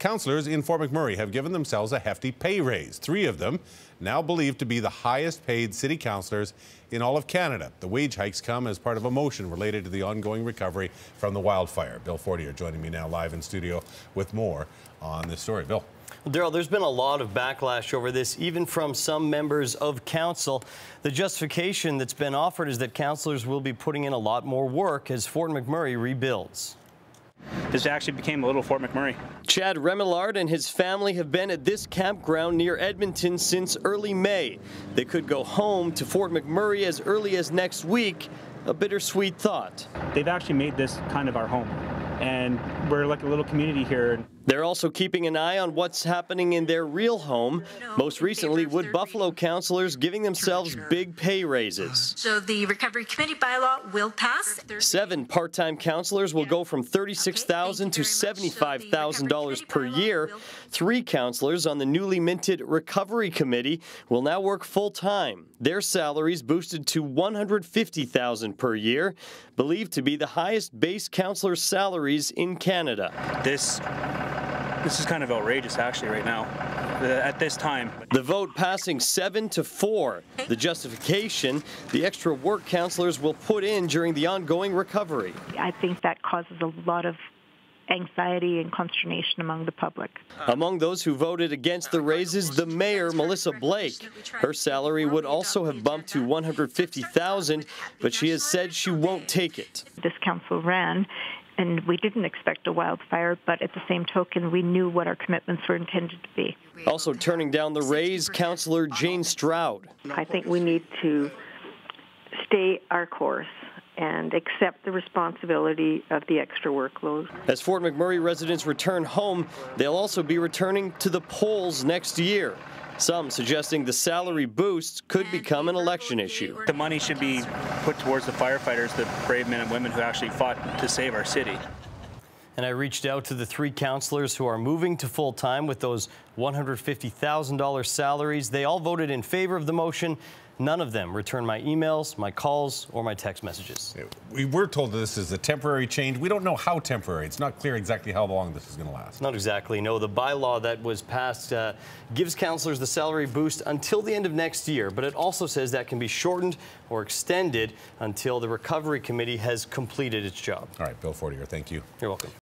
Councillors in Fort McMurray have given themselves a hefty pay raise. 3 of them now believed to be the highest paid city councillors in all of Canada. The wage hikes come as part of a motion related to the ongoing recovery from the wildfire. Bill Fortier joining me now live in studio with more on this story. Bill. Well, Daryl, there's been a lot of backlash over this, even from some members of council. The justification that's been offered is that councillors will be putting in a lot more work as Fort McMurray rebuilds. This actually became a little Fort McMurray. Chad Remillard and his family have been at this campground near Edmonton since early May. They could go home to Fort McMurray as early as next week. A bittersweet thought. They've actually made this kind of our home, and we're like a little community here. They're also keeping an eye on what's happening in their real home. Most recently, Wood Buffalo councillors giving themselves big pay raises. So the Recovery Committee bylaw will pass. 7 part-time councillors will go from $36,000 to $75,000 per year. 3 councillors on the newly minted Recovery Committee will now work full-time. Their salaries boosted to $150,000 per year, believed to be the highest base councillor salaries in Canada. This is kind of outrageous, actually, right now, at this time. The vote passing 7-4. The justification, the extra work councillors will put in during the ongoing recovery. I think that causes a lot of anxiety and consternation among the public. Among those who voted against the raises, the mayor, Melissa Blake. Her salary would also have bumped to $150,000, but she has said she won't take it. This council ran, and we didn't expect a wildfire, but at the same token, we knew what our commitments were intended to be. Also turning down the raise, Councillor Jane Stroud. I think we need to stay our course and accept the responsibility of the extra workload. As Fort McMurray residents return home, they'll also be returning to the polls next year. Some suggesting the salary boosts could become an election issue. The money should be put towards the firefighters, the brave men and women who actually fought to save our city. And I reached out to the 3 councillors who are moving to full-time with those $150,000 salaries. They all voted in favor of the motion. None of them returned my emails, my calls, or my text messages. We were told this is a temporary change. We don't know how temporary. It's not clear exactly how long this is going to last. Not exactly, no. The bylaw that was passed gives councillors the salary boost until the end of next year, but it also says that can be shortened or extended until the Recovery Committee has completed its job. All right, Bill Fortier, thank you. You're welcome.